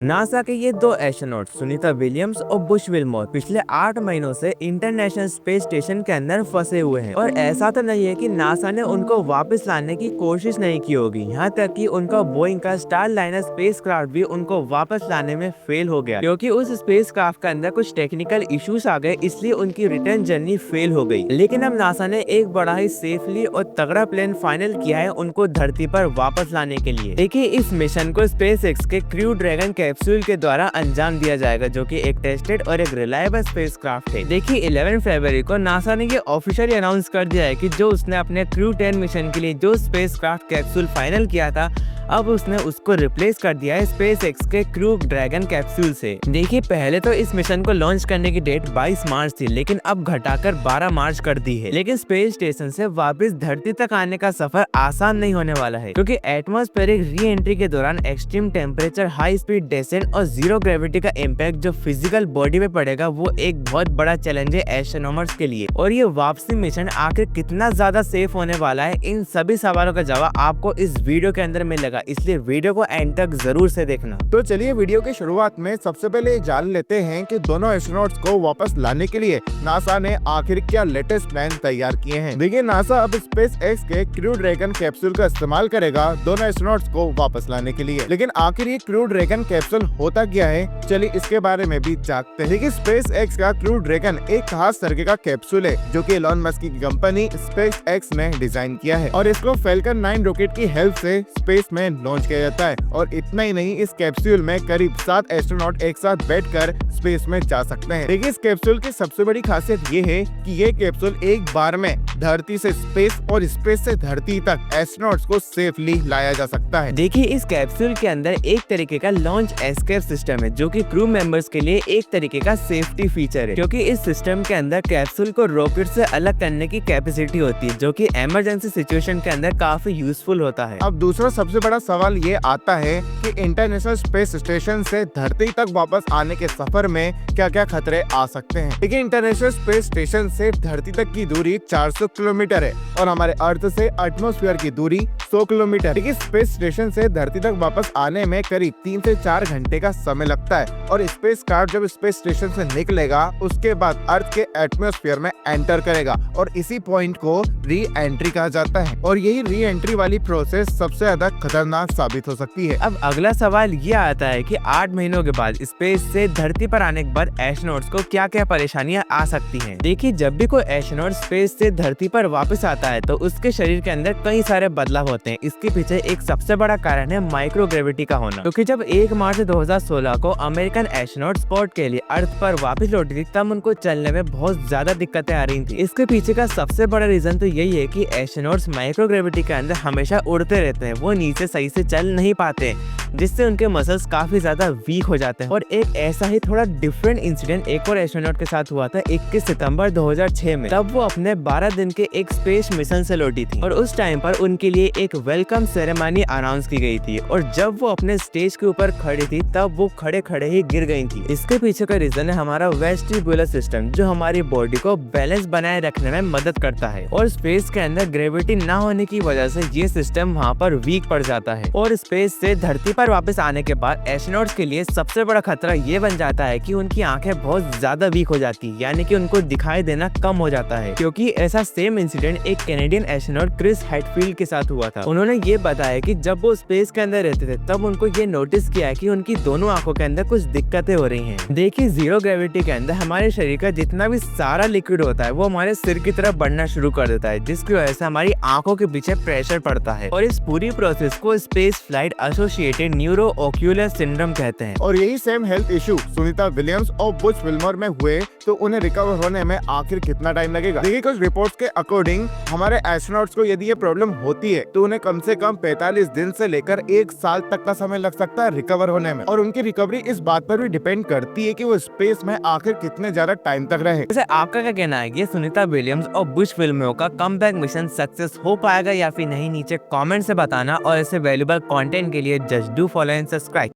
NASA के ये दो एस्ट्रोनॉट सुनीता विलियम्स और बुश विल्मोर पिछले 8 महीनों से इंटरनेशनल स्पेस स्टेशन के अंदर फंसे हुए हैं। और ऐसा तो नहीं है कि नासा ने उनको वापस लाने की कोशिश नहीं की होगी, यहाँ तक कि उनका बोइंग का स्टार लाइनर स्पेसक्राफ्ट भी उनको वापस लाने में फेल हो गया, क्योंकि उस स्पेसक्राफ्ट के अंदर कुछ टेक्निकल इश्यूज आ गए, इसलिए उनकी रिटर्न जर्नी फेल हो गई। लेकिन अब नासा ने एक बड़ा ही सेफली और तगड़ा प्लान फाइनल किया है उनको धरती पर वापस लाने के लिए। देखिए, इस मिशन को स्पेसएक्स के क्रू ड्रैगन कैप्सूल के द्वारा अंजाम दिया जाएगा, जो कि एक टेस्टेड और एक रिलायबल स्पेसक्राफ्ट है। देखिए, 11 फरवरी को नासा ने ये ऑफिशियली अनाउंस कर दिया है कि जो उसने अपने क्रू 10 मिशन के लिए जो स्पेसक्राफ्ट कैप्सूल फाइनल किया था, अब उसने उसको रिप्लेस कर दिया है स्पेसएक्स के क्रू ड्रैगन कैप्सूल से। देखिए, पहले तो इस मिशन को लॉन्च करने की डेट 22 मार्च थी, लेकिन अब घटाकर 12 मार्च कर दी है। लेकिन स्पेस स्टेशन से वापस धरती तक आने का सफर आसान नहीं होने वाला है, क्योंकि एटमॉस्फेरिक री एंट्री के दौरान extreme temperature, high speed descent और जीरो ग्रेविटी का इम्पैक्ट जो फिजिकल बॉडी पे पड़ेगा, वो एक बहुत बड़ा चैलेंज है एस्ट्रोनॉमर्स के लिए। और ये वापसी मिशन आखिर कितना ज्यादा सेफ होने वाला है, इन सभी सवालों का जवाब आपको इस वीडियो के अंदर मिलेगा, इसलिए वीडियो को एंड तक जरूर से देखना। तो चलिए वीडियो की शुरुआत में सबसे पहले जान लेते हैं कि दोनों एस्ट्रोनॉट्स को वापस लाने के लिए नासा ने आखिर क्या लेटेस्ट प्लान तैयार किए हैं। देखिए, नासा अब स्पेसएक्स के क्रू ड्रैगन कैप्सूल का इस्तेमाल करेगा दोनों एस्ट्रोनॉट्स को वापस लाने के लिए। लेकिन आखिर ये क्रू ड्रैगन कैप्सूल होता क्या है, चलिए इसके बारे में भी जानते हैं। देखिए, स्पेसएक्स का क्रू ड्रैगन एक खास तरीके का कैप्सूल है, जो कि एलन मस्क की कंपनी स्पेसएक्स ने डिजाइन किया है, और इसको फैल्कन 9 रॉकेट की हेल्प से स्पेस में लॉन्च किया जाता है। और इतना ही नहीं, इस कैप्सूल में करीब 7 एस्ट्रोनॉट एक साथ बैठकर स्पेस में जा सकते हैं। देखिए, इस कैप्सूल की सबसे बड़ी खासियत ये है कि ये कैप्सूल एक बार में धरती से स्पेस और स्पेस से धरती तक एस्ट्रोनॉट्स को सेफली लाया जा सकता है। देखिए, इस कैप्सूल के अंदर एक तरीके का लॉन्च एस्केप सिस्टम है, जो कि क्रू मेंबर्स के लिए एक तरीके का सेफ्टी फीचर है, क्योंकि इस सिस्टम के अंदर कैप्सूल को रॉकेट से अलग करने की कैपेसिटी होती है, जो कि इमरजेंसी सिचुएशन के अंदर काफी यूजफुल होता है। अब दूसरा सबसे बड़ा सवाल ये आता है कि इंटरनेशनल स्पेस स्टेशन से धरती तक वापस आने के सफर में क्या क्या खतरे आ सकते हैं। देखिए, इंटरनेशनल स्पेस स्टेशन से धरती तक की दूरी 400 किलोमीटर है और हमारे अर्थ से एटमॉस्फेयर की दूरी 100 किलोमीटर। देखिए, स्पेस स्टेशन से धरती तक वापस आने में करीब 3 से 4 घंटे का समय लगता है, और स्पेस क्राफ्ट जब स्पेस स्टेशन से निकलेगा, उसके बाद अर्थ के एटमॉस्फेयर में एंटर करेगा, और इसी पॉइंट को री एंट्री कहा जाता है। और यही री एंट्री वाली प्रोसेस सबसे ज्यादा खतरनाक साबित हो सकती है। अब अगला सवाल ये आता है कि 8 महीनों के बाद स्पेस से धरती पर आने के बाद एस्ट्रोनॉट्स को क्या क्या परेशानियां आ सकती हैं। देखिए, जब भी कोई एस्ट्रोनॉट स्पेस से धरती पर वापस आता है, तो उसके शरीर के अंदर कई सारे बदलाव होते हैं। इसके पीछे एक सबसे बड़ा कारण है माइक्रोग्रेविटी का होना, क्योंकि जब 1 मार्च 2016 को अमेरिकन एस्ट्रोनॉट स्पोर्ट के लिए अर्थ पर वापस लौटी थी, तब उनको चलने में बहुत ज्यादा दिक्कतें आ रही थी। इसके पीछे का सबसे बड़ा रीजन तो यही है कि एस्ट्रोनॉट्स माइक्रोग्रेविटी के अंदर हमेशा उड़ते रहते हैं, वो नीचे सही से चल नहीं पाते, जिससे उनके मसल्स काफी ज्यादा वीक हो जाते हैं। और एक ऐसा ही थोड़ा डिफरेंट इंसिडेंट एक और एस्ट्रोनॉट के साथ हुआ था 21 सितंबर 2006 में। तब वो अपने 12 दिन के एक स्पेस मिशन से लौटी थी, और उस टाइम पर उनके लिए एक वेलकम सेरेमनी अनाउंस की गई थी, और जब वो अपने स्टेज के ऊपर खड़ी थी, तब वो खड़े खड़े ही गिर गई थी। इसके पीछे का रीजन है हमारा वेस्टिबुलर सिस्टम, जो हमारी बॉडी को बैलेंस बनाए रखने में मदद करता है, और स्पेस के अंदर ग्रेविटी ना होने की वजह से ये सिस्टम वहाँ पर वीक पड़ जाता है। और स्पेस से धरती पर वापस आने के बाद एस्ट्रोनॉट्स के लिए सबसे बड़ा खतरा ये बन जाता है कि उनकी आंखें बहुत ज्यादा वीक हो जाती है, यानी कि उनको दिखाई देना कम हो जाता है। क्योंकि ऐसा सेम इंसिडेंट एक कैनेडियन एस्ट्रोनॉट क्रिस हैडफील्ड के साथ हुआ था। उन्होंने ये बताया कि जब वो स्पेस के अंदर रहते थे, तब उनको ये नोटिस किया कि उनकी दोनों आंखों के अंदर कुछ दिक्कतें हो रही हैं। देखिए, जीरो ग्रेविटी के अंदर हमारे शरीर का जितना भी सारा लिक्विड होता है, वो हमारे सिर की तरफ बढ़ना शुरू कर देता है, जिसकी वजह से हमारी आंखों के पीछे प्रेशर पड़ता है, और इस पूरी प्रोसेस को space flight associated neuro ocular syndrome कहते हैं। और यही same health issue Sunita Williams और बुश विल्मोर में हुए, तो उन्हें रिकवर होने में आखिर कितना टाइम लगेगा। देखिए, कुछ रिपोर्ट्स के अकॉर्डिंग हमारे एस्ट्रोनॉट्स को यदि ये प्रॉब्लम होती है, तो उन्हें कम से कम 45 दिन से लेकर 1 साल तक का समय लग सकता है रिकवर होने में। और उनकी रिकवरी इस बात पर भी डिपेंड करती है कि वो स्पेस में आखिर कितने ज्यादा टाइम तक रहे। वैसे आपका क्या कहना है, ये सुनीता विलियम्स और बुश विल्मोर का कमबैक मिशन सक्सेस हो पाएगा या फिर नहीं? नीचे कमेंट से बताना, और ऐसे वैल्यूएबल कंटेंट के लिए just do follow and subscribe.